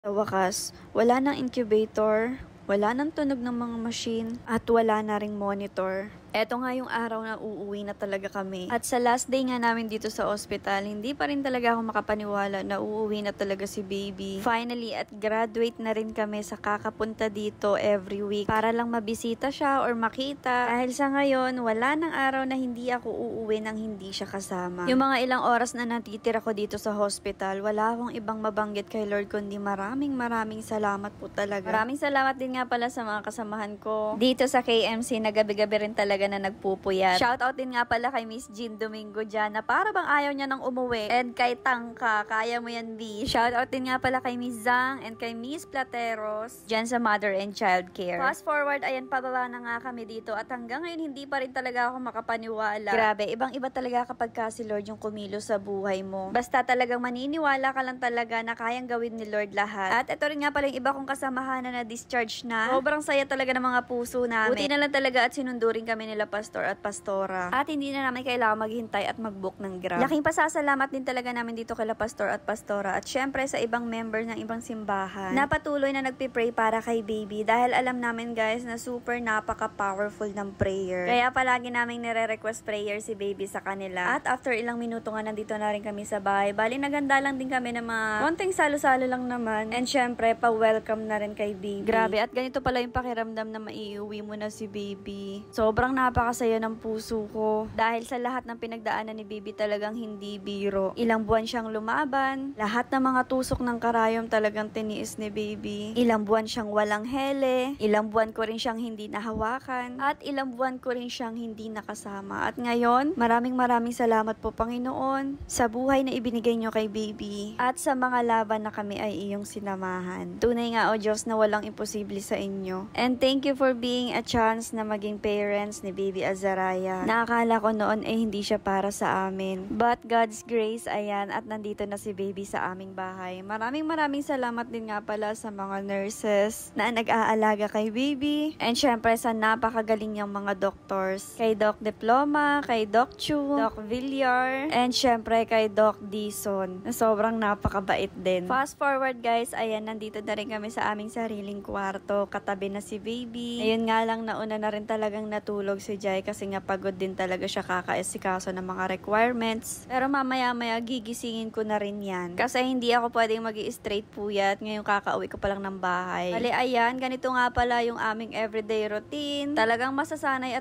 Sa wakas, wala ng incubator, wala ng tunog ng mga machine, at wala na ring monitor. Eto nga yung araw na uuwi na talaga kami. At sa last day nga namin dito sa ospital, hindi pa rin talaga ako makapaniwala na uuwi na talaga si baby. Finally, at graduate na rin kami sa kakapunta dito every week para lang mabisita siya or makita. Dahil sa ngayon, wala nang araw na hindi ako uuwi nang hindi siya kasama. Yung mga ilang oras na natitira ko dito sa hospital, wala akong ibang mabanggit kay Lord kundi maraming salamat po talaga. Maraming salamat din nga pala sa mga kasamahan ko dito sa KMC na gabi-gabi rin talaga na nagpupuyat. Shoutout din nga pala kay Miss Jean Domingo dyan na para bang ayaw niya nang umuwi. And kay Tangka, kaya mo yan B. Shoutout din nga pala kay Miss Zhang and kay Miss Plateros dyan sa Mother and Child Care. Fast forward, ayan pababa na nga kami dito at hanggang ngayon hindi pa rin talaga ako makapaniwala. Grabe, ibang-iba talaga kapag ka si Lord yung kumilos sa buhay mo. Basta talagang maniniwala ka lang talaga na kayang gawin ni Lord lahat. At ito rin nga pala yung iba kong kasamahan na na-discharge na. Sobrang saya talaga ng mga puso namin. Buti na lang talaga at sinundurin kami nila pastor at pastora. At hindi na namin kailangan maghintay at mag-book ng Grab. Laking pasasalamat din talaga namin dito kay pastor at pastora at syempre sa ibang member ng ibang simbahan na patuloy na nagpipray para kay baby dahil alam namin guys na super napaka-powerful ng prayer. Kaya palagi namin nire-request prayer si baby sa kanila. At after ilang minuto nga nandito na rin kami sa bahay. Bali naganda lang din kami ng mga konting salo-salo lang naman. And syempre pa-welcome na rin kay baby. Grabe at ganito pala yung pakiramdam na maiuwi mo na si baby. Sobrang napakasaya ng puso ko. Dahil sa lahat ng pinagdaanan ni baby talagang hindi biro. Ilang buwan siyang lumaban. Lahat ng mga tusok ng karayom talagang tiniis ni baby. Ilang buwan siyang walang hele. Ilang buwan ko rin siyang hindi nahawakan. At ilang buwan ko rin siyang hindi nakasama. At ngayon, maraming salamat po Panginoon sa buhay na ibinigay niyo kay baby. At sa mga laban na kami ay iyong sinamahan. Tunay nga o Diyos na walang imposible sa inyo. And thank you for being a chance na maging parents ni baby Azariah. Nakakala ko noon ay hindi siya para sa amin. But God's grace, ayan, at nandito na si baby sa aming bahay. Maraming salamat din nga pala sa mga nurses na nag-aalaga kay baby. And syempre sa napakagaling niyang mga doctors. Kay Doc Diploma, kay Doc Chu, Doc Villar, and syempre kay Doc Dison na sobrang napakabait din. Fast forward guys, ayan, nandito na rin kami sa aming sariling kwarto. Katabi na si baby. Ayun nga lang, nauna na rin talagang natulog si Jai kasi nga pagod din talaga siya kakaesikaso ng mga requirements. Pero mamaya-maya gigisingin ko na rin yan. Kasi hindi ako pwedeng mag-i-straight puyat ngayong kakauwi ko pa lang ng bahay. Bali, ayan, ganito nga pala yung aming everyday routine. Talagang masasanay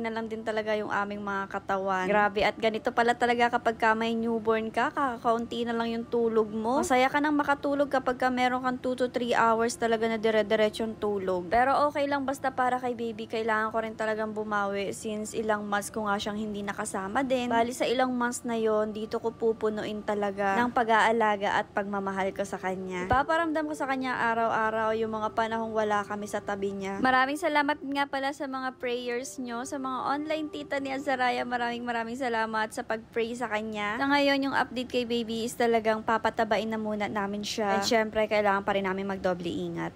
na lang din talaga yung aming mga katawan. Grabe, at ganito pala talaga kapag ka may newborn ka, kakakaunti na lang yung tulog mo. Masaya ka nang makatulog kapag ka meron kang 2 to 3 hours talaga na dire-diretsong tulog. Pero okay lang basta para kay baby, kailangan ko rin talagang bumawi since ilang months ko nga siyang hindi nakasama din. Bali sa ilang months na yon, dito ko pupunuin talaga ng pag-aalaga at pagmamahal ko sa kanya. Ipaparamdam ko sa kanya araw-araw yung mga panahong wala kami sa tabi niya. Maraming salamat nga pala sa mga prayers nyo, sa mga online tita ni Azariah. Maraming salamat sa pag-pray sa kanya. Sa ngayon, yung update kay baby is talagang papatabain na muna namin siya. At syempre, kailangan pa rin namin magdoble ingat.